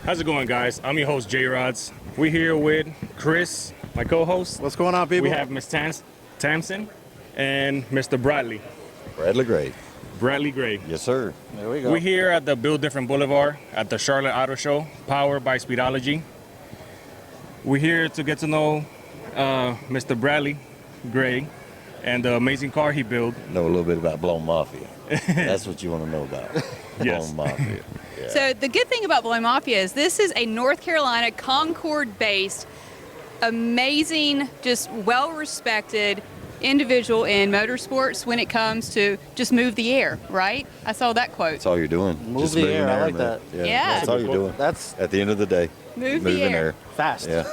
How's it going, guys? I'm your host, J-Rods. We're here with Chris, my co-host. What's going on, people? We have Miss Tamsin and Mr. Bradley. Bradley Gray. Bradley Gray. Yes, sir. There we go. We're here at the Build Different Boulevard at the Charlotte Auto Show, powered by Speedology. We're here to get to know Mr. Bradley Gray and the amazing car he built. Know a little bit about Blown Mafia. That's what you want to know about. Yes. Blown Mafia. Yeah. So the good thing about Blown Mafia is this is a North Carolina Concord-based, amazing, just well-respected individual in motorsports when it comes to just move the air, right? I saw that quote. That's all you're doing. Move Just the moving air. I like man. that. Yeah. That's all you're doing. That's At the end of the day, Move the moving air. fast. Yeah.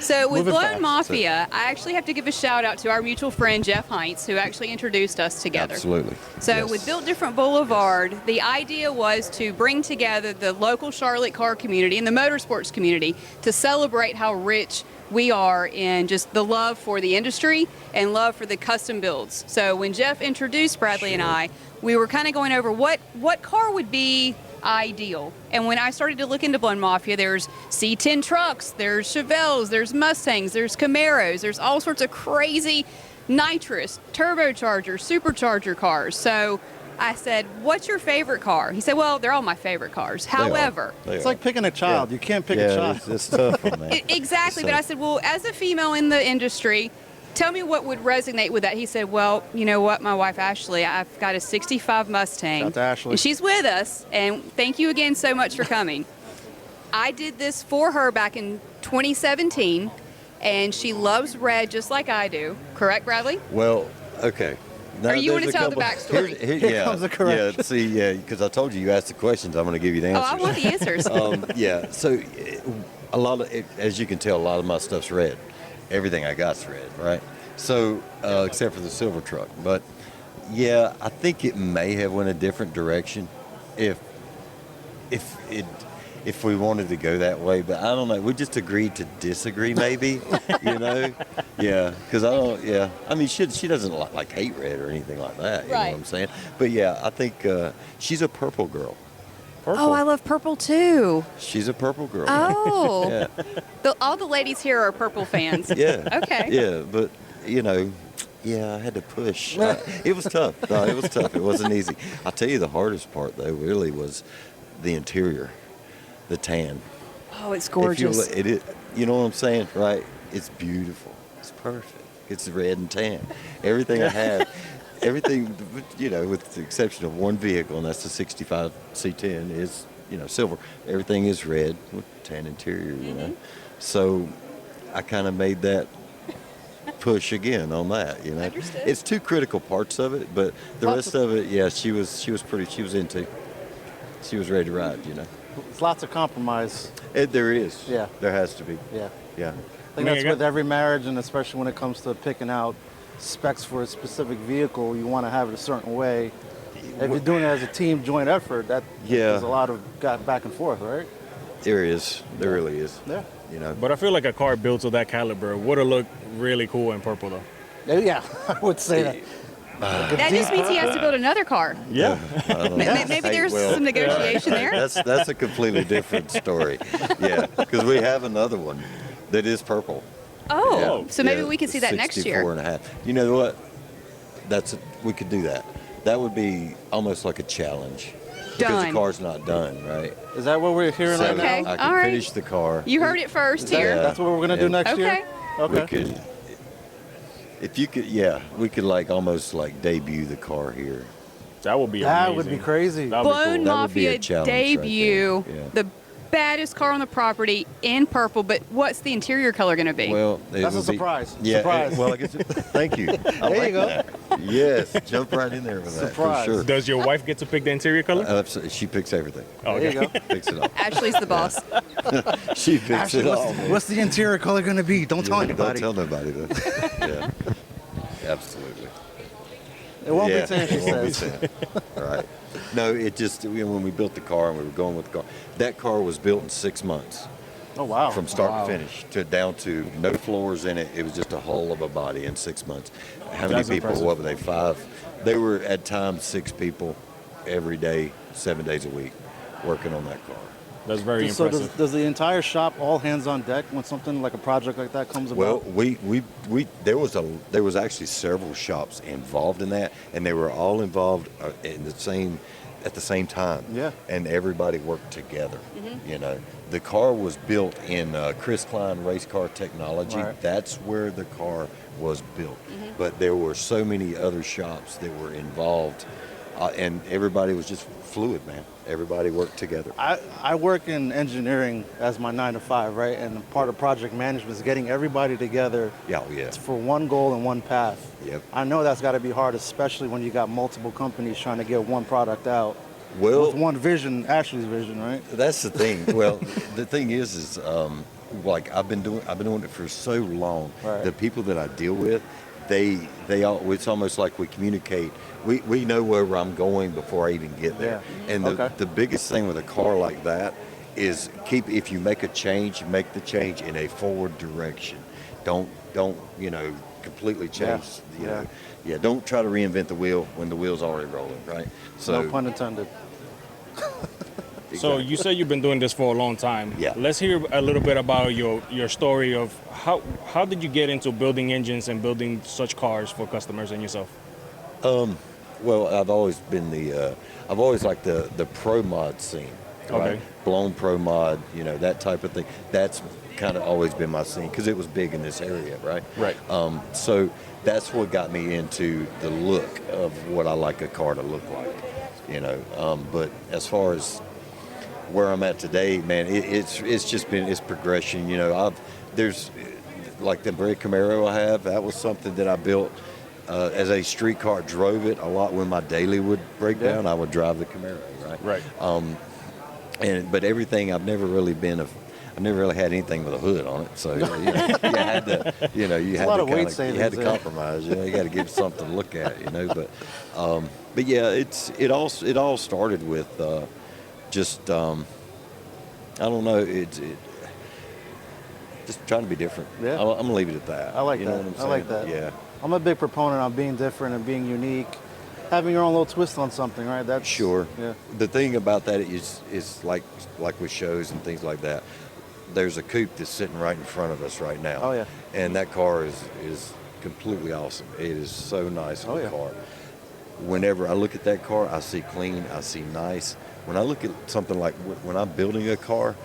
So with Moving Blown fast. Mafia, I actually have to give a shout out to our mutual friend Jeff Heinz, who actually introduced us together. Absolutely. So Yes. with Built Different Boulevard, the idea was to bring together the local Charlotte car community and the motorsports community to celebrate how rich we are in just the love for the industry and love for the custom builds. So when Jeff introduced Bradley and I, we were kind of going over what car would be ideal. And when I started to look into Blown Mafia, there's C10 trucks, there's Chevelles, there's Mustangs, there's Camaros, there's all sorts of crazy nitrous, turbocharger, supercharger cars. So I said, what's your favorite car? He said, well, they're all my favorite cars. However, It's like picking a child. Yeah. You can't pick yeah, a child. it's tough, man. Exactly, So- but I said, well, as a female in the industry, tell me what would resonate with that. He said, well, you know what, my wife Ashley, I've got a 65 Mustang. Shout out to Ashley. And she's with us, and thank you again so much for coming. I did this for her back in 2017, and she loves red just like I do. Correct, Bradley? Well, okay. Now, Or you there's wanna a tell the couple- backstory? Here comes the correction. Yeah, see, yeah, because I told you asked the questions, I'm going to give you the Oh, answers. I want the answers. Yeah, so a lot of, as you can tell, a lot of my stuff's red. Everything I got's red, right? So, except for the silver truck. But, yeah, I think it may have went a different direction if we wanted to go that way. But I don't know. We just agreed to disagree, maybe, you know? Yeah, because I don't, yeah. I mean, she doesn't like hate red or anything like that, you know Right. what I'm saying? But, yeah, I think she's a purple girl. Oh, I love purple too. She's a purple girl. Oh, Yeah. all the ladies here are purple fans. Yeah. Okay. Yeah, but you know, yeah, I had to push. It was tough. No, it was tough. It wasn't easy. I'll tell you the hardest part though really was the interior, the tan. Oh, it's If gorgeous. you know what I'm saying, right? It's beautiful. It's perfect. It's red and tan. Everything I have, everything, you know, with the exception of one vehicle, and that's the 65 C10, is, you know, silver. Everything is red with tan interior, you know. So I kind of made that push again on that, you know. Understood. It's two critical parts of it, but the rest of it, yeah, she was into. She was ready to ride, you know. It's lots of compromise. There is. Yeah. There has to be. Yeah. Yeah. I think I mean, that's you got- with every marriage, and especially when it comes to picking out specs for a specific vehicle, you want to have it a certain way. If you're doing it as a team joint effort, that Yeah. there's a lot of back and forth, right? There is. There really is. Yeah. You know. But I feel like a car built to that caliber would have looked really cool in purple, though. Yeah, I would say that. That just means he has to build another car. Yeah. I don't know. Maybe Hey, there's well, some negotiation there. That's a completely different story. Yeah, because we have another one that is purple. Oh, Yeah, so maybe yeah, we could see that next 64 year. and a half. You know what? We could do that. That would be almost like a challenge. Because Done. the car's not done, right? Is that what we're hearing So right Okay. now? I all can right. finish the car. You heard it first here. Yeah. That's what we're gonna do next Okay. year. We Okay. could, if you could, yeah, we could like almost like debut the car here. That would be That amazing. would be crazy. That would be Blown cool. That would be a Mafia challenge right debut, there. Yeah. the baddest car on the property in purple, but what's the interior color going to be? Well, it That's a would be- surprise. Yeah. Surprise. Well, I guess, thank you. I There like you go. that. Yes, jump right in there with Surprise. that for sure. Does your wife get to pick the interior color? Absolutely. She picks everything. There you go. Picks it all. Ashley's the boss. She picks Ashley, it all. man. what's the interior color gonna be? Don't tell Yeah, anybody. Don't tell nobody though. Yeah. Absolutely. It won't Yeah, be saying she it won't be says. said. Right. No, it just, when we built the car and we were going with the car, that car was built in 6 months. Oh wow. From start Wow. to finish, down to no floors in it. It was just a hull of a body in 6 months. How many That's people? impressive. What were they? 5. They were at times 6 people every day, 7 days a week, working on that car. That's very So impressive. does the entire shop all hands on deck when something like a project like that comes Well, about? there was actually several shops involved in that, and they were all involved at the same time. Yeah. And everybody worked together. You know, the car was built in Chris Klein race car technology. Right. That's where the car was built. But there were so many other shops that were involved, and everybody was just fluid, man. Everybody worked together. I work in engineering as my 9 to 5, right? And part of project management is getting everybody together Yeah, oh, yeah. for one goal and one path. Yep. I know that's got to be hard, especially when you got multiple companies trying to get one product out Well, with one vision, Ashley's vision, right? that's the thing. Well, the thing is like I've been doing it for so long. Right. The people that I deal with, they all, it's almost like we communicate. We know where I'm going before I even get there. Yeah. And the biggest thing with a car like that is if you make a change, make the change in a forward direction. Don't completely change. Don't try to reinvent the wheel when the wheel's already rolling, right? So No pun intended. So you said you've been doing this for a long time. Yeah. Let's hear a little bit about your story of how did you get into building engines and building such cars for customers and yourself? Well, I've always been I've always liked the pro mod scene. Right? Okay. Blown pro mod, that type of thing. That's kind of always been my scene because it was big in this area, right? Right. So that's what got me into the look of what I like a car to look like, But as far as where I'm at today, man, it's progression. There's like the very Camaro I have. That was something that I built as a street car. Drove it a lot when my daily would break down. I would drive the Camaro, right? Right. But everything I've never really had anything with a hood on it. So you had to, you had to compromise. You got to give something to look at, But yeah, it all started with just I don't know. Just trying to be different. Yeah. I'm gonna leave it at that. I like you know that. what I'm I saying? like that. Yeah. I'm a big proponent on being different and being unique, having your own little twist on something, right? That's Sure. Yeah. The thing about that is like with shows and things like that. There's a coupe that's sitting right in front of us right now. Oh, yeah. And that car is completely awesome. It is so nice of a car. Whenever I look at that car, I see clean, I see nice. When I look at something like when I'm building a car,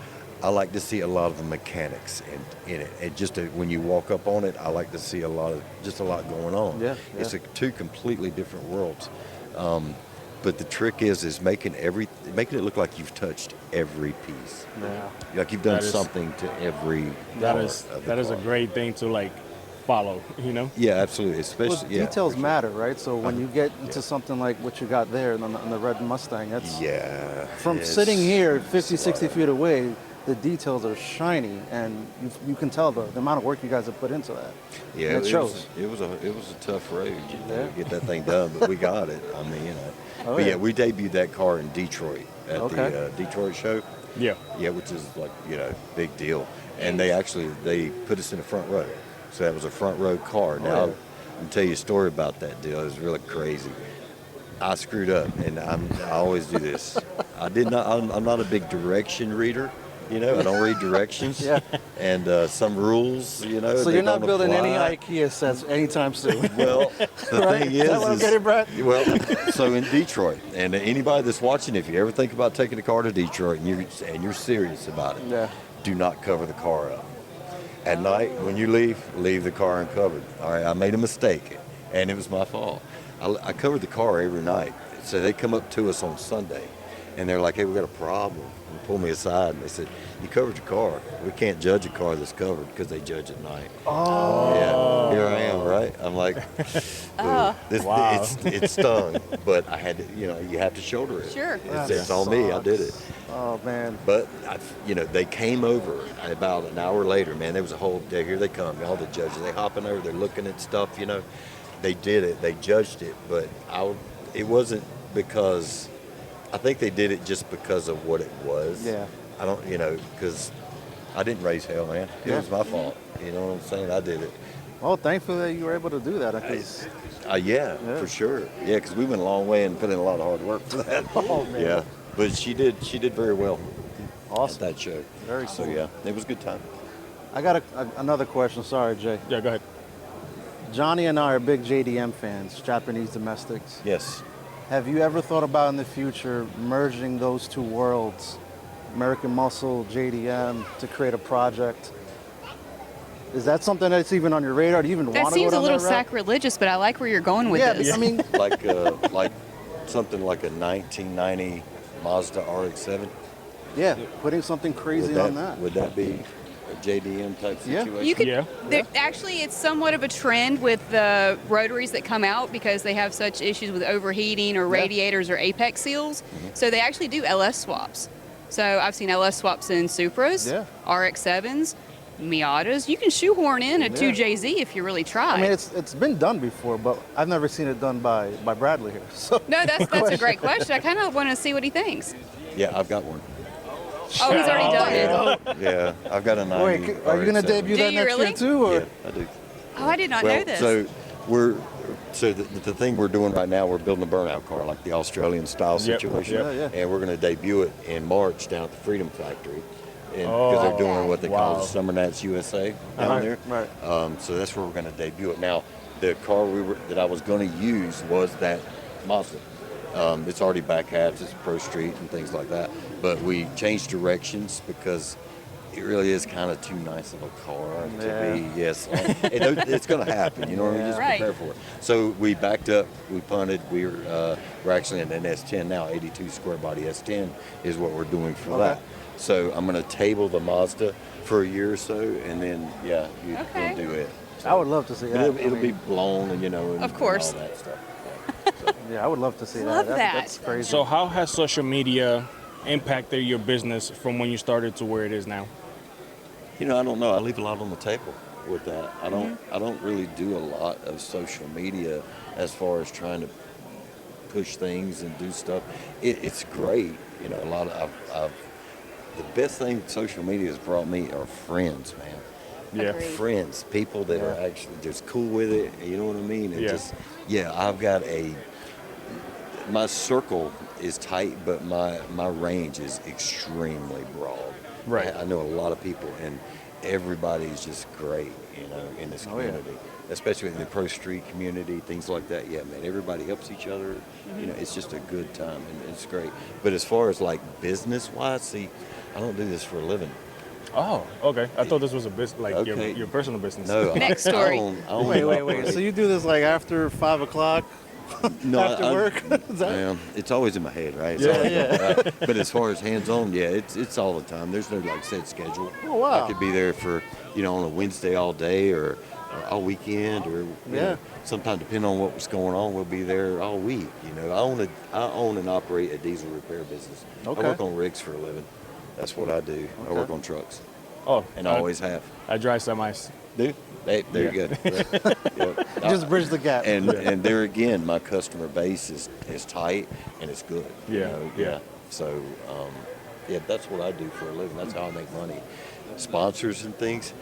I like to see a lot of the mechanics in it. And just when you walk up on it, I like to see a lot going on. Yeah. It's two completely different worlds. But the trick is making it look like you've touched every piece. Yeah. Like you've done something to every That part is of the a car. great thing to follow, Yeah, absolutely. Especially Well, details for sure. matter, right? So when you get into something like what you got there on the red Mustang, that's from it's- sitting here 50, 60 feet away, the details are shiny, and you can tell the amount of work you guys have put into that. Yeah, And it shows. It was a tough road to Yeah. get that thing done, but we got it. I mean, Oh, but yeah. yeah, we debuted that car in Detroit at the Detroit show. Yeah. Yeah, which is like big deal. And they put us in the front row, so that was a front row car. Now yeah. I'm gonna tell you a story about that deal. It was really crazy. I screwed up, and I always do this. I'm not a big direction reader. I don't read directions. Yeah. And some rules, So they you're not don't building any apply. IKEA sets anytime soon. Well, the Right? thing Is that what I'm getting, Brad? well, so in Detroit, and anybody that's watching, if you ever think about taking a car to Detroit and you're serious about it, Yeah. do not cover the car up. At night, when you leave the car uncovered. All right, I made a mistake, and it was my fault. I covered the car every night. So they come up to us on Sunday, and they're like, "Hey, we got a problem." And pull me aside, and they said, "You covered your car. We can't judge a car that's covered because they judge at night." Oh. Yeah, here I am, right? I'm like, it stung, but I had to, you have to shoulder it. Sure. It's on me. I did it. Oh, man. But they came over about an hour later. Man, there was a whole day. Here they come, all the judges. They hopping over. They're looking at stuff. They did it. They judged it, but it wasn't because. I think they did it just because of what it was. Yeah. I don't, because I didn't raise hell, man. It was my fault. You know what I'm saying? I did it. Well, thankfully that you were able to do that. 'Cause- Yeah, for sure. Yeah, because we went a long way and put in a lot of hard work for that. Oh, man. Yeah, but she did very well. Awesome. at that show. Very So cool. yeah, it was a good time. I got another question. Sorry, Jay. Yeah, go ahead. Johnny and I are big JDM fans, Japanese domestics. Yes. Have you ever thought about in the future merging those two worlds, American Muscle, JDM, to create a project? Is that something that's even on your radar? Do you even That want to go seems a down little that route? sacrilegious, but I like where you're going with Yeah, this. I mean, Like something like a 1990 Mazda RX-7. yeah, putting something crazy on that. Would that be a JDM type Yeah. situation? You could, Yeah. Actually, it's somewhat of a trend with the rotaries that come out because they have such issues with overheating or radiators or apex seals. So they actually do LS swaps. So I've seen LS swaps in Supras, Yeah. RX-7s, Miatas. You can shoehorn in a 2JZ if you really try. I mean, it's been done before, but I've never seen it done by Bradley here. So No, that's a great question. I kind of want to see what he thinks. Yeah, I've got one. Oh, he's already done it. Yeah, I've got a 90 wait, are you going to RX-7. debut Do that you next really? year too? Or? Yeah, I do. Oh, I did not know this. So the thing we're doing right now, we're building a burnout car, like the Australian style Yep, situation, yep. Yeah, yeah. and we're going to debut it in March down at the Freedom Factory, because they're doing what they call Wow. the Summer Nights USA down there. Right. So that's where we're going to debut it. Now, the car that I was going to use was that Mazda. It's already back hats, it's Pro Street and things like that. But we changed directions because it really is kind of too nice of a car to be. Yes, it's going to happen. You know, we just Right. prepare for it. So we backed up, we punted. We're actually in an S10 now, 82 square body S10 is what we're doing for that. So I'm going to table the Mazda for a year or so, and then you Okay. can do it. I would love to see But that. it'll be blown, and and, Of course. and all that stuff. Yeah, I would love to see Love that. that. That's crazy. So how has social media impacted your business from when you started to where it is now? I don't know. I leave a lot on the table with that. I don't really do a lot of social media as far as trying to push things and do stuff. It's great. A lot of the best thing social media has brought me are friends, man. Yeah. Agreed. Friends, people that are actually just cool with it. You know what I mean? And Yeah. I've got my circle is tight, but my range is extremely broad. Right. I know a lot of people, and everybody's just great, in this community, especially in the Pro Street community, things like that. Yeah, man, everybody helps each other. It's just a good time, and it's great. But as far as like business-wise, see, I don't do this for a living. Oh, okay. I thought this was a business, like Okay. your personal business. No, Next story. I own Wait. So you do this like after 5 o'clock? No, after work? Is that- I am. It's always in my head, right? It's Yeah, always yeah. right? But as far as hands-on, it's all the time. There's no like set schedule. Oh, wow. I could be there for on a Wednesday all day or all weekend, or sometimes depending on what was going on, we'll be there all week. I own and operate a diesel repair business. Okay. I work on rigs for a living. That's what I do. I work on trucks, Oh, and I always have. I drive semis. Do? Hey, there you go. Yep. Just bridge the gap. And there again, my customer base is tight and it's good. Yeah. So that's what I do for a living. That's how I make money. Sponsors and things.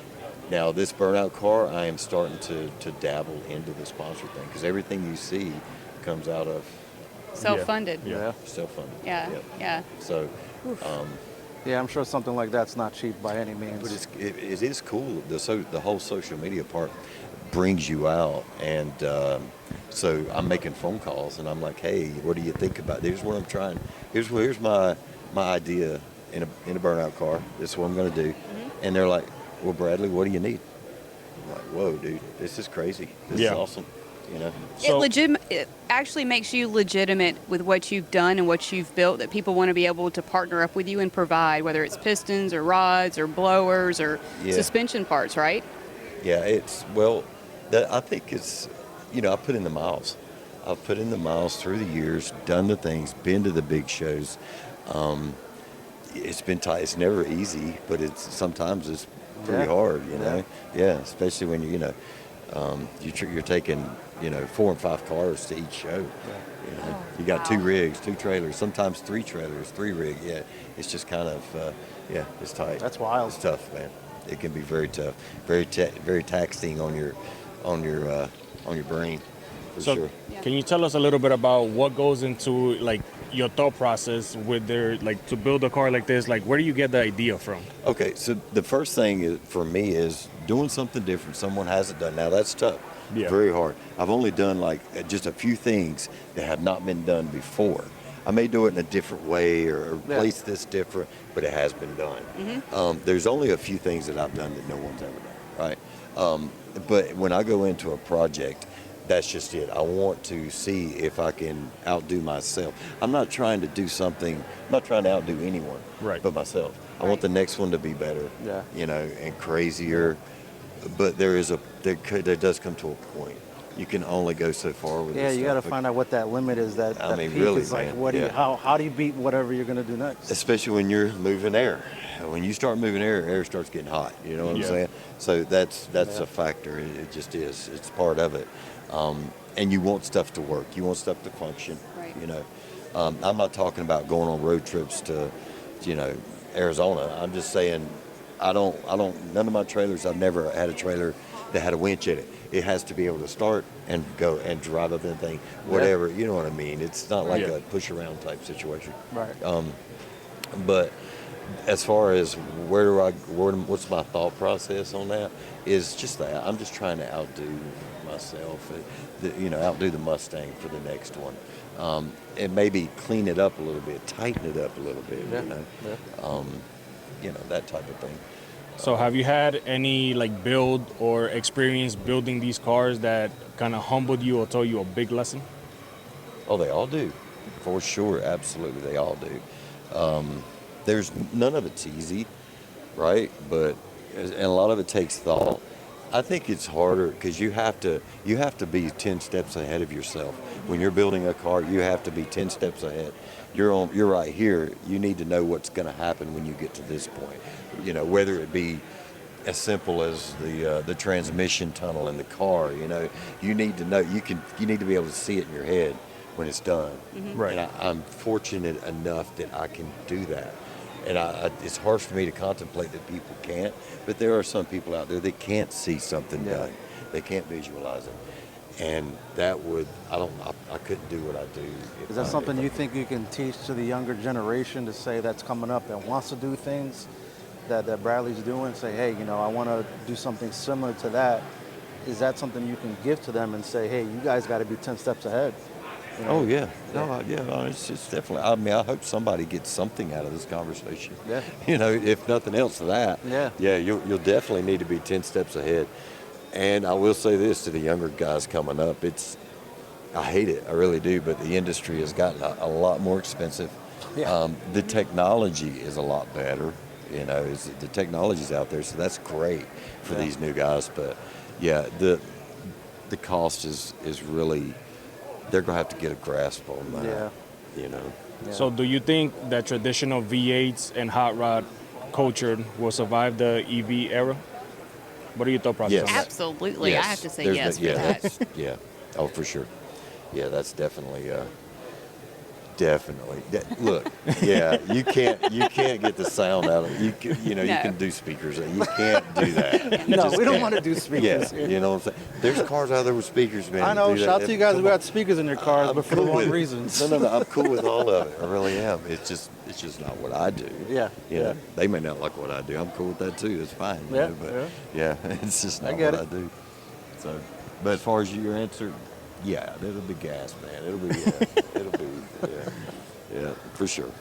Now this burnout car, I am starting to dabble into the sponsor thing, because everything you see comes out of Self-funded. Yeah. self-funding. Yeah. Yep. Yeah. So, Yeah, I'm sure something like that's not cheap by any means. but it is cool. The whole social media part brings you out, and so I'm making phone calls, and I'm like, hey, what do you think about? Here's what I'm trying. Here's my idea in a burnout car. This is what I'm going to do, and they're like, well, Bradley, what do you need? I'm like, whoa, dude, this is crazy. This is Yeah. awesome. So- It actually makes you legitimate with what you've done and what you've built, that people want to be able to partner up with you and provide, whether it's pistons or rods or blowers or Yeah. suspension parts, right? Yeah, I think it's, I put in the miles. I've put in the miles through the years, done the things, been to the big shows. It's been tight. It's never easy, but sometimes it's pretty hard, Yeah, especially when you're taking, 4 and 5 cars to each show. You got 2 rigs, 2 trailers, sometimes 3 trailers, 3 rig. Yeah, it's just kind of, it's tight. That's wild. It's tough, man. It can be very tough, very taxing on your brain, for So sure. can you tell us a little bit about what goes into like your thought process with their like to build a car like this? Like, where do you get the idea from? Okay, so the first thing for me is doing something different someone hasn't done. Now that's tough, Yeah. very hard. I've only done like just a few things that have not been done before. I may do it in a different way or place this different, but it has been done. There's only a few things that I've done that no one's ever done, right? But when I go into a project, that's just it. I want to see if I can outdo myself. I'm not trying to do something, I'm not trying to outdo anyone but myself. I want the next one to be better, you know, and crazier. But there does come to a point. You can only go so far with this you stuff. got to find out what that limit is. That peak really, is like, man, what do you, how do you beat whatever you're going to do next? Especially when you're moving air. When you start moving air starts getting hot. You know what I'm saying? So that's a factor. It just is. It's part of it. And you want stuff to work. You want stuff to function. Right. You know, I'm not talking about going on road trips to, you know, Arizona. I'm just saying, none of my trailers, I've never had a trailer that had a winch in it. It has to be able to start and go and drive up anything, whatever. You know what I mean? It's not like a push around type situation. Right. But as far as what's my thought process on that is just that I'm just trying to outdo myself, outdo the Mustang for the next one, and maybe clean it up a little bit, tighten it up a little bit, that type of thing. So have you had any like build or experience building these cars that kind of humbled you or taught you a big lesson? Oh, they all do, for sure, absolutely, they all do. There's none of it's easy, right? And a lot of it takes thought. I think it's harder because you have to be 10 steps ahead of yourself. When you're building a car, you have to be 10 steps ahead. You're right here. You need to know what's going to happen when you get to this point. You know, whether it be as simple as the transmission tunnel in the car. You know, you need to know. You need to be able to see it in your head when it's done. Right. And I'm fortunate enough that I can do that. And it's hard for me to contemplate that people can't, but there are some people out there that can't see something done. They can't visualize it. And that I couldn't do what I do. Is that something you think you can teach to the younger generation to say that's coming up that wants to do things that Bradley's doing? Say, hey, I want to do something similar to that. Is that something you can give to them and say, hey, you guys got to be 10 steps ahead? Oh, yeah. It's definitely, I hope somebody gets something out of this conversation. Yeah. If nothing else that. Yeah, you'll definitely need to be 10 steps ahead. And I will say this to the younger guys coming up, I hate it, I really do, but the industry has gotten a lot more expensive. Yeah. The technology is a lot better, the technology's out there, so that's great for these new guys. But yeah, the cost is really, they're going to have to get a grasp on that, Yeah. So do you think that traditional V8s and hot rod culture will survive the EV era? What are your thought process on that? Absolutely. I have to say yes for that. Yeah. Oh, for sure. Yeah, that's definitely. Look, you can't get the sound out of it. You can do speakers. You can't do that. No, we don't want to do speakers. Yeah, you know what I'm saying? There's cars out there with speakers, man. I know. Do that. Shout out to you guys who got speakers in your cars, but for the wrong reasons. No. I'm cool with all of it. I really am. It's just not what I do. Yeah. They may not like what I do. I'm cool with that too. It's fine. It's just not what I do. So, but as far as your answer, yeah, it'll be gas, man. It'll be, for sure.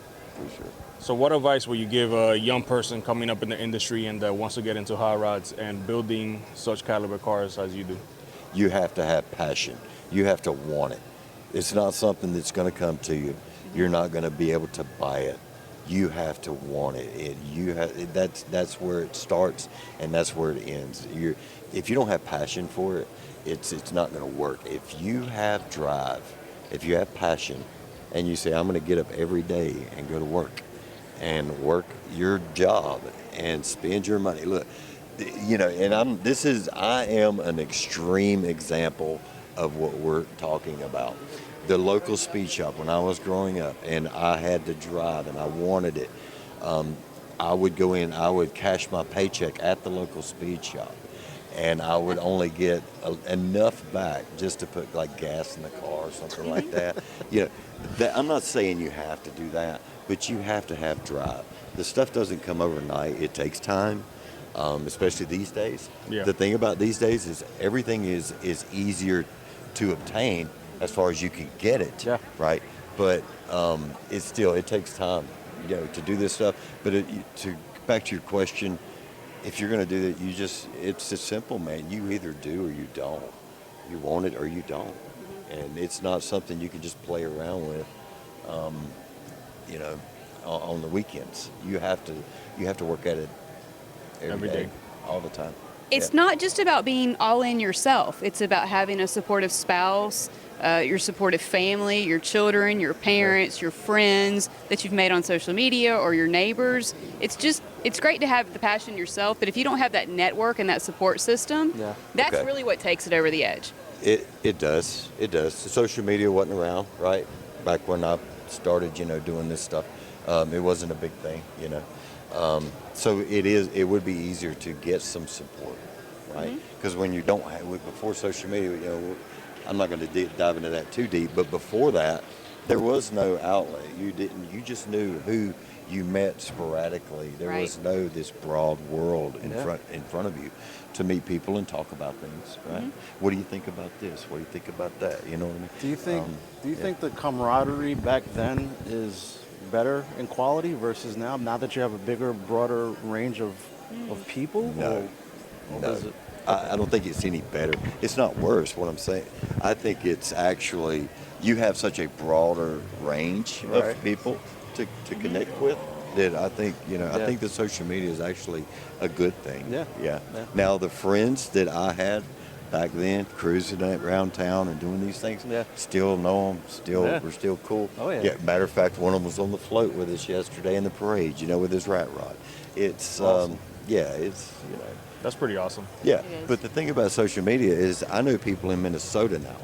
So what advice would you give a young person coming up in the industry and that wants to get into hot rods and building such caliber cars as you do? You have to have passion. You have to want it. It's not something that's going to come to you. You're not going to be able to buy it. You have to want it. That's where it starts and that's where it ends. If you don't have passion for it, it's not going to work. If you have drive, if you have passion, and you say, I'm going to get up every day and go to work and work your job and spend your money. Look, and I am an extreme example of what we're talking about. The local speed shop, when I was growing up and I had to drive and I wanted it, I would go in, I would cash my paycheck at the local speed shop. and I would only get enough back just to put like gas in the car or something like that. You know, I'm not saying you have to do that, but you have to have drive. The stuff doesn't come overnight. It takes time, especially these days. Yeah. The thing about these days is everything is easier to obtain as far as you can get it, Yeah. right? But it takes time, you know, to do this stuff. But back to your question, if you're going to do that, it's just simple, man. You either do or you don't. You want it or you don't. And it's not something you can just play around with, you know, on the weekends. You have to work at it every day, all the time. It's not just about being all in yourself. It's about having a supportive spouse, your supportive family, your children, your parents, your friends that you've made on social media, or your neighbors. It's great to have the passion yourself, but if you don't have that network and that support system, that's Okay. really what takes it over the edge. It does. Social media wasn't around, right? Back when I started, you know, doing this stuff, it wasn't a big thing, you know. So it would be easier to get some support, right? Because when you don't have, before social media, you know, I'm not going to dive into that too deep, but before that, there was no outlet. You just knew who you met sporadically. There was no this broad world in front of you to meet people and talk about things, right? What do you think about this? What do you think about that? You know what I mean? Do you think the camaraderie back then is better in quality versus now? Now that you have a bigger, broader range of people? No. Or No. is it? I don't think it's any better. It's not worse, what I'm saying. I think it's actually, you have such a broader range of people to connect with that I think, you know, I think that social media is actually a good thing. Yeah. Now, the friends that I had back then, cruising around town and doing these things, still know them, we're still cool. Oh, yeah. Matter of fact, one of them was on the float with us yesterday in the parade, you know, with his rat rod. It's, awesome. it's, you know. That's pretty awesome. Yeah, It is. but the thing about social media is I know people in Minnesota now.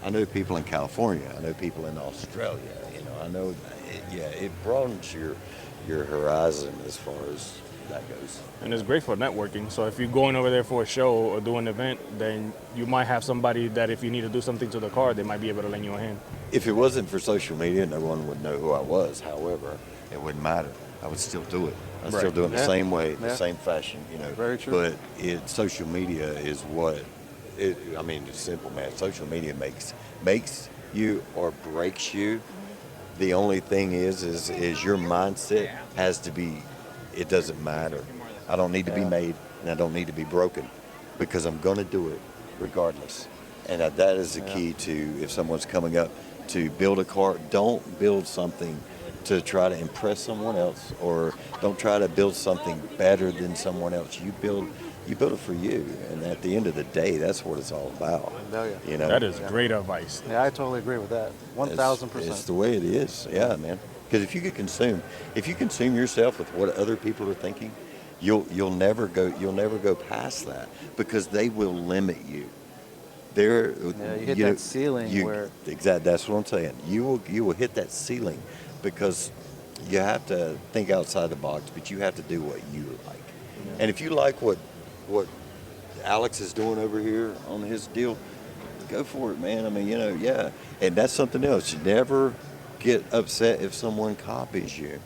I know people in California. I know people in Australia. You know, I know, it broadens your horizon as far as that goes. And it's great for networking. So if you're going over there for a show or do an event, then you might have somebody that if you need to do something to the car, they might be able to lend you a hand. If it wasn't for social media, no one would know who I was. However, it wouldn't matter. I would still do it. I'd still do it the same way, the same fashion, you know. Very true. But social media is it's simple, man. Social media makes you or breaks you. The only thing is your mindset has to be, it doesn't matter. I don't need to be made and I don't need to be broken because I'm going to do it regardless. And that is the key to, if someone's coming up to build a car, don't build something to try to impress someone else, or don't try to build something better than someone else. You build it for you, and at the end of the day, that's what it's all about. You know, That is great advice. Yeah, I totally agree with that. 1,000%. It's the way it is. Yeah, man. Because if you consume yourself with what other people are thinking, you'll never go past that because they will limit you. You hit that ceiling where exactly, that's what I'm saying. You will hit that ceiling because you have to think outside the box, but you have to do what you like. And if you like what Alex is doing over here on his deal, go for it, man. I mean, you know, and that's something else. You never get upset if someone copies you.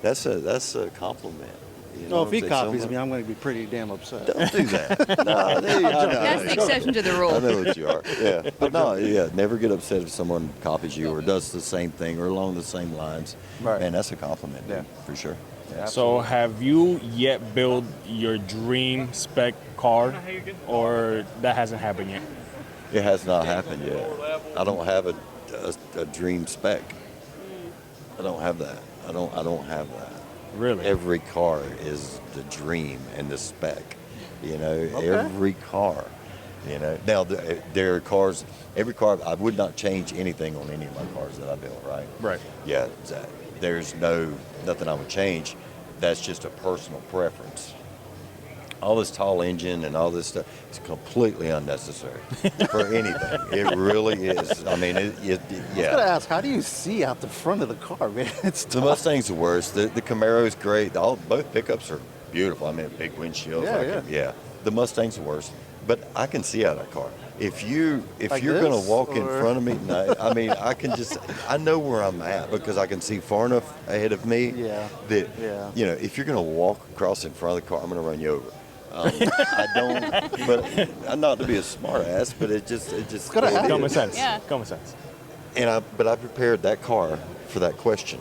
That's a compliment. You know, if he copies me, I'm going to be pretty damn upset. don't do that. No, That's the exception to the I rule. know what you are. Yeah, but never get upset if someone copies you or does the same thing or along the same lines. Right. And that's a compliment, dude, for sure. So have you yet built your dream spec car, or that hasn't happened yet? It has not happened yet. I don't have a dream spec. I don't have that. I don't have that. Really? Every car is the dream and the spec. You know, every car. You know, now there are cars. Every car, I would not change anything on any of my cars that I built. Right. Right. Yeah. There's nothing I would change. That's just a personal preference. All this tall engine and all this stuff is completely unnecessary for anything. It really is. I mean, I was going to ask, how do you see out the front of the car, man? It's The Mustang's the worst. The Camaro is great. Both pickups are beautiful. I mean, big windshields. Yeah. The Mustang's the worst. but I can see out of that car. If you're Like going to this, walk in or- front of me, no, I mean, I know where I'm at because I can see far enough ahead of me Yeah. that, Yeah. you know, if you're going to walk across in front of the car, I'm going to run you over. I don't, but I'm not to be a smart ass, but it just gonna happen. Common sense. Yeah. Common sense. But I prepared that car for that question.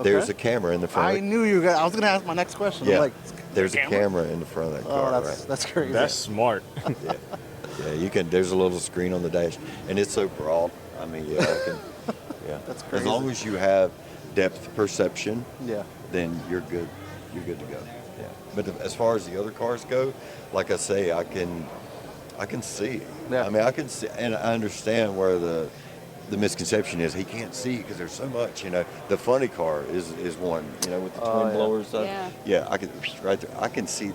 There's a camera in the front. I knew you guys. I was gonna ask my next question. Yeah, I'm like, there's a camera in the front of that oh, car. that's crazy. That's smart. Right? Yeah, you can. There's a little screen on the dash, and it's so broad. I mean, yeah, I can. Yeah, That's As crazy. long as you have depth perception, Yeah. then you're good. You're good to go. Yeah. But as far as the other cars go, like I say, I can see. Yeah. I mean, I can see, and I understand where the misconception is he can't see because there's so much. You know, the funny car is one. You know, with the twin yeah. blowers. Stuff. Yeah. Yeah, I can right there. I can see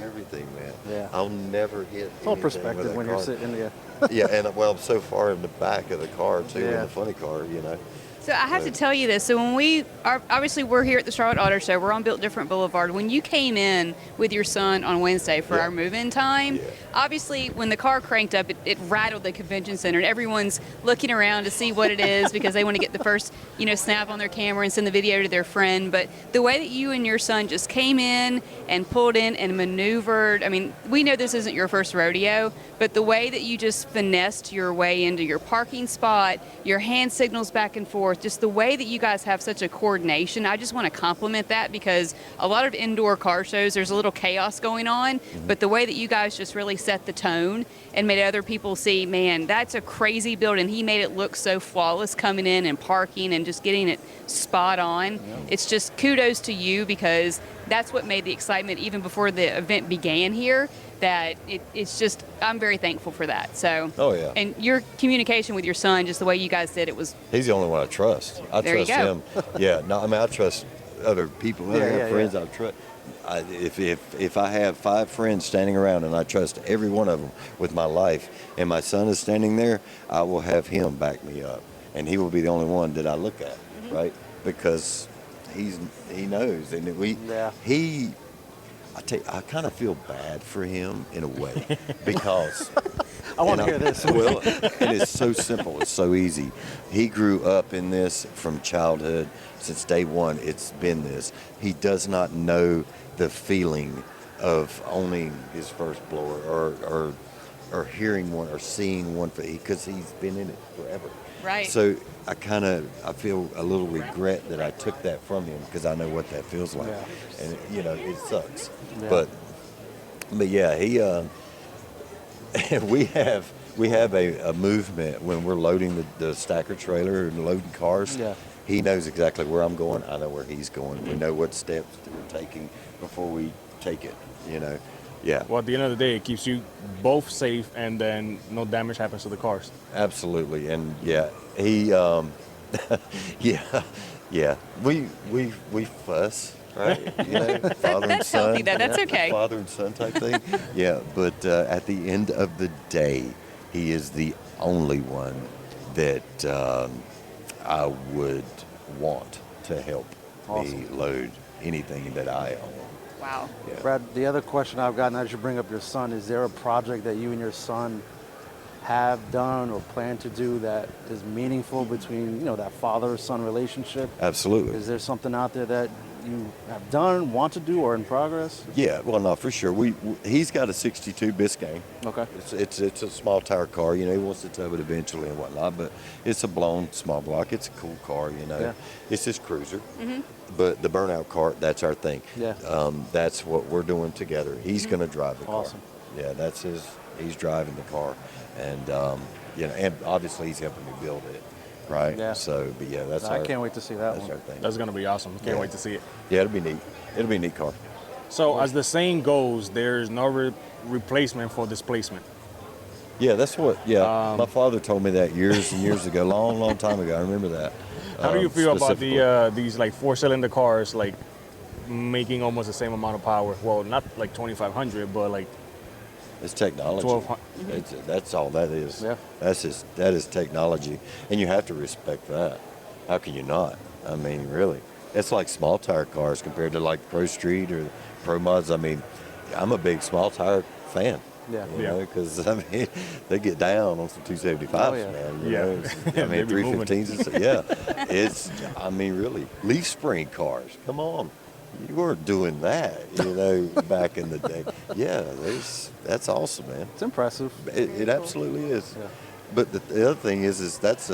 everything, man. Yeah. I'll never hit. It's all anything with perspective that when you're car. sitting there. Yeah, and well, I'm so far in the back of the car too, in Yeah. the funny car. You know. So I have to tell you this. So when we are, obviously we're here at the Charlotte Auto Show. We're on Built Different Boulevard. When you came in with your son on Wednesday for Yeah. our move-in time, Yeah. obviously when the car cranked up, it rattled the convention center, and everyone's looking around to see what it is because they want to get the first, snap on their camera and send the video to their friend. But the way that you and your son just came in and pulled in and maneuvered, I mean, we know this isn't your first rodeo, but the way that you just finessed your way into your parking spot, your hand signals back and forth, just the way that you guys have such a coordination, I just want to compliment that because a lot of indoor car shows, there's a little chaos going on, but the way that you guys just really set the tone and made other people see, man, that's a crazy build, and he made it look so flawless coming in and parking and just getting it spot on. It's just kudos to you because that's what made the excitement even before the event began here. That it's just, I'm very thankful for that. So, Oh, yeah. And your communication with your son, just the way you guys did it was, He's the only one I trust. I There you trust go. him. Yeah, no, I mean I trust other people. I Yeah, have yeah, friends yeah. I trust. If I have 5 friends standing around and I trust every one of them with my life, and my son is standing there, I will have him back me up, and he will be the only one that I look at, right? Because he knows, and Yeah. I tell you, I kind of feel bad for him in a way because I want to and hear this. Well, and it's so simple. It's so easy. He grew up in this from childhood. Since day one, it's been this. He does not know the feeling of owning his first blower or hearing one or seeing one because he's been in it forever. Right. So I feel a little regret that I took that from him because I know what that feels like. Yeah. And it sucks. Yeah. But yeah, he we have a movement when we're loading the stacker trailer and loading cars. Yeah. He knows exactly where I'm going. I know where he's going. We know what steps that we're taking before we take it. Yeah. Well, at the end of the day, it keeps you both safe, and then no damage happens to the cars. Absolutely. And yeah, he yeah. We fuss, right? Father and that's son. healthy, that's okay. Father and son type thing. Yeah, but at the end of the day, he is the only one that I would want to help me Awesome. load anything that I own. wow. Yeah. Brad, the other question I've gotten as you bring up your son, is there a project that you and your son have done or plan to do that is meaningful between, that father-son relationship? Absolutely. Is there something out there that you have done, want to do, or in progress? Yeah, well, no, for sure. He's got a '62 Biscayne. Okay. It's a small tire car, he wants to tow it eventually and whatnot, but it's a blown small block. It's a cool car, Yeah. It's his cruiser. But the burnout cart, that's our thing. Yeah. That's what we're doing together. He's going to drive the Awesome. car. Yeah, he's driving the car. And, and obviously he's helping me build it, right? Yeah. So, but yeah, I can't wait to see that that's one. our thing. That's gonna be awesome. Can't Yeah. wait to see it. Yeah, it'll be neat. It'll be a neat car. So, as the saying goes, there's no replacement for displacement. Yeah, that's what. Yeah, my father told me that years and years ago, long time ago. I remember that. How do you feel about specifically. these like 4-cylinder cars like making almost the same amount of power? Well, not like 2,500, but like It's technology. 1,200. That's all that is. Yeah. That is technology, and you have to respect that. How can you not? I mean, really, it's like small tire cars compared to like Pro Street or Pro Mods. I mean, I'm a big small tire fan. Yeah. You know, because I mean, they get down on some 275s, Oh, yeah. man. You Yeah. know, I They mean, be moving. 315s. Yeah, it's. I mean, really, leaf spring cars. Come on, you weren't doing that, you know, back in the day. Yeah, that's awesome, man. It's impressive. It absolutely is. Yeah. But the other thing is that's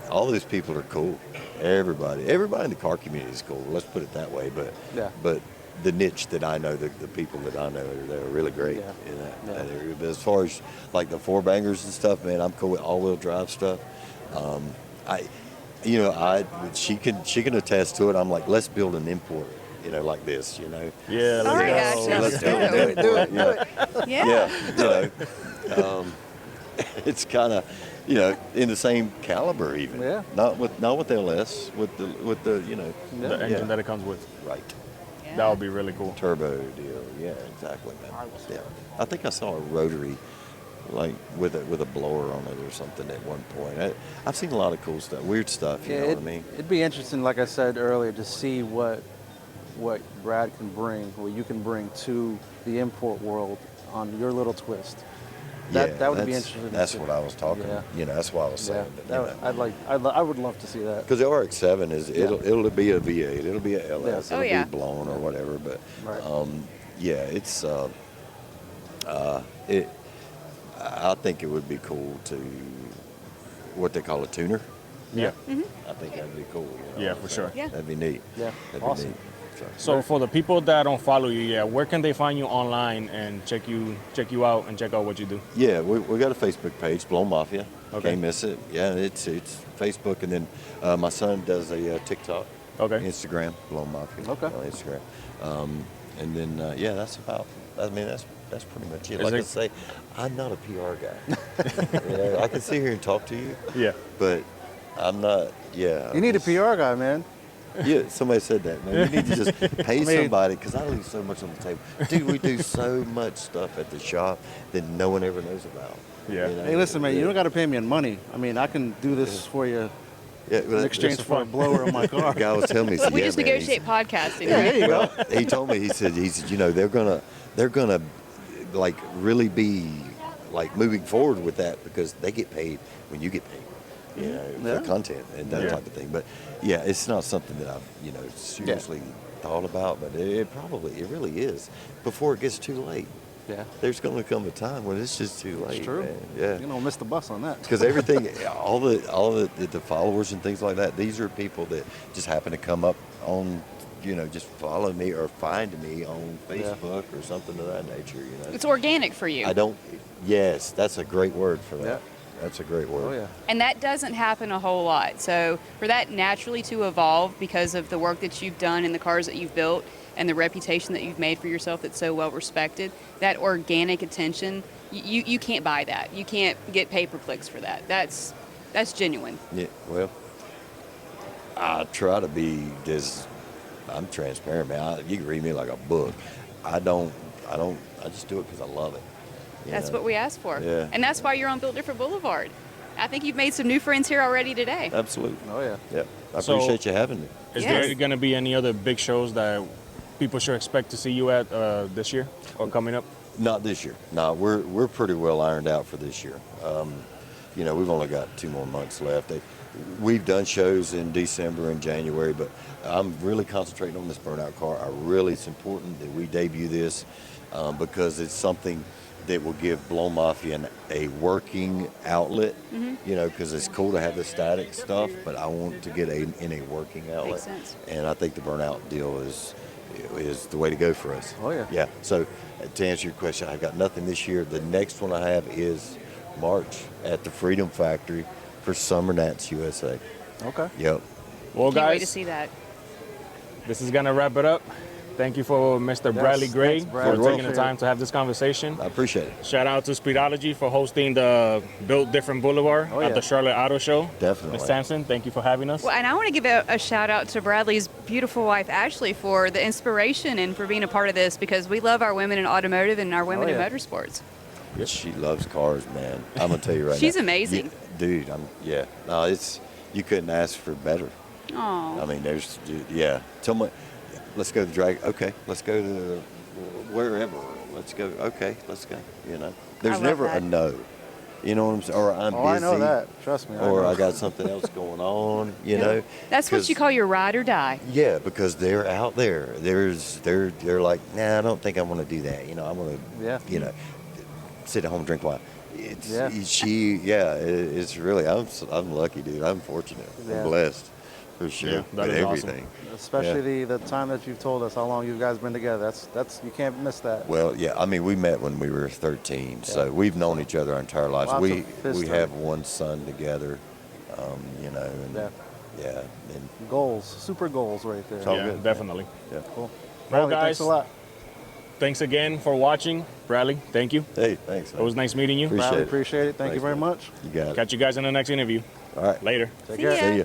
all those people are cool. Everybody in the car community is cool. Let's put it that way. But the niche that I know, the people that I know, they're really great in that area. But as far as like the four bangers and stuff, man, I'm cool with all-wheel drive stuff. She can attest to it. I'm like, let's build an import, you know, like this, you know. Yeah. All right, let's go. Ashton. Let's do it. Yeah. Yeah, you know, it's kind of, you know, in the same caliber even. Yeah. Not with LS, with the you know, The engine that it comes with. right. That would be really cool. Turbo deal. Yeah, exactly, man. Yeah. I think I saw a rotary, like with a blower on it or something at one point. I've seen a lot of cool stuff, weird stuff. You know what I mean? It'd be interesting, like I said earlier, to see what Brad can bring, what you can bring to the import world on your little twist. That would be interesting. That's what I was talking. Yeah. You know, that's what I was Yeah, saying. But, I would love to see that. because the RX-7 is it'll be a V8, it'll be a LS, Yeah. Oh, it'll yeah. be blown or whatever. But Right. it's I think it would be cool to what they call a tuner. Yeah. I think that'd be cool. You know? Yeah, for sure. Yeah. That'd be neat. Yeah. That'd Awesome. be neat. So for the people that don't follow you yet, where can they find you online and check you out and check out what you do? Yeah, we got a Facebook page, Blown Mafia. Okay. Can't miss it. Yeah, it's Facebook, and then my son does a TikTok, Okay. Instagram, Blown Mafia. Okay. On Instagram, and then that's about. I mean, that's pretty much it. Is Like I there- say, I'm not a PR guy. You know, I can sit here and talk to you, Yeah. but I'm not. Yeah. You need a PR guy, man. Yeah, somebody said that, man. You need to just pay somebody, because I leave so much on the table. Dude, we do so much stuff at the shop that no one ever knows about. Yeah. You know? Hey, listen, man, you Yeah. don't got to pay me in money. I mean, I can do this for you Yeah, well, in exchange that's for a fun. blower on my car. The guy was telling me, he said, We yeah, just man, negotiate podcasting, Yeah, right? there you go. Well, he told me, he said, you know, they're gonna like really be like moving forward with that because they get paid when you get paid. You know, Yeah. for content and that Yeah. type of thing. But yeah, it's not something that I've, you know, seriously thought about, but it really is before it gets too late. Yeah. There's going to come a time when it's just too late. It's true. Man. Yeah. You don't miss the bus on that. Because everything, all the followers and things like that, these are people that just happen to come up on, you know, just follow me or find me on Facebook or something of that nature. You know, It's organic for you. Yes, that's a great word for that. Yeah. That's a great word. Oh, yeah. And that doesn't happen a whole lot. So for that naturally to evolve because of the work that you've done and the cars that you've built and the reputation that you've made for yourself that's so well respected, that organic attention, you can't buy that. You can't get pay-per-clicks for that. That's genuine. Yeah. Well, I try to be I'm transparent, man. You can read me like a book. I just do it because I love it. You That's know? what we asked for. Yeah. And that's why you're on Built Different Boulevard. I think you've made some new friends here already today. Absolutely. Oh, yeah. Yeah. I So- appreciate you having me. Is Yes. there going to be any other big shows that people should expect to see you at this year or coming up? Not this year. No, we're pretty well ironed out for this year. You know, we've only got 2 more months left. We've done shows in December and January, but I'm really concentrating on this burnout car. It's important that we debut this because it's something that will give Blown Mafia a working outlet. You know, because it's cool to have the static stuff, but I want to get in a working outlet. Makes sense. And I think the burnout deal is the way to go for us. Oh, yeah. Yeah. So to answer your question, I've got nothing this year. The next one I have is March at the Freedom Factory for Summer Nats USA. Okay. Yep. Well, Can't wait to guys, see that. this is going to wrap it up. Thank you for Mr. Yes, Bradley Gray thanks, Brad. for You're taking the welcome. time to have this conversation. I appreciate it. Shout out to Speedology for hosting the Built Different Boulevard Oh, at yeah. the Charlotte Auto Show. Definitely. Ms. Sampson, thank you for having us. Well, and I want to give a shout out to Bradley's beautiful wife, Ashley, for the inspiration and for being a part of this because we love our women in automotive and our women Oh, in yeah. motorsports. She loves cars, man. I'm gonna tell you right now. She's amazing. Yeah, dude, No, you couldn't ask for better. Oh, I mean, Tell me, let's go to the drag. Okay, let's go to wherever. let's go. Okay, let's go. You know, there's love never a that. no. You know what I'm saying? Or I'm busy. I know that. Trust me. Or know. I got something else going on. You know. That's what 'Cause- you call your ride or die. Yeah, because they're out there. They're like, nah, I don't think I want to do that. You know, I want to, Yeah. you know, sit at home and drink wine. It's Yeah. it's really. I'm lucky, dude. I'm fortunate. Yeah. I'm blessed, for sure. Yeah, that with is awesome. everything. Especially the time that you've told us how long you guys been together. That's you can't miss that. Well, yeah. I mean, we met when we were 13, so we've known each other our entire lives. Lots We of history. have one son together. You know, and Yeah. and Goals, super goals right there. all Yeah, good. definitely. yeah. Cool. Well, Bradley, thanks guys, a lot. Thanks again for watching. Bradley, thank you. Hey, thanks. It was nice meeting you. Appreciate Bradley, it. appreciate it. Thank you Thanks, very man. much. You got it. Catch you guys in the next interview. All right. Later. Take See care. ya. See ya.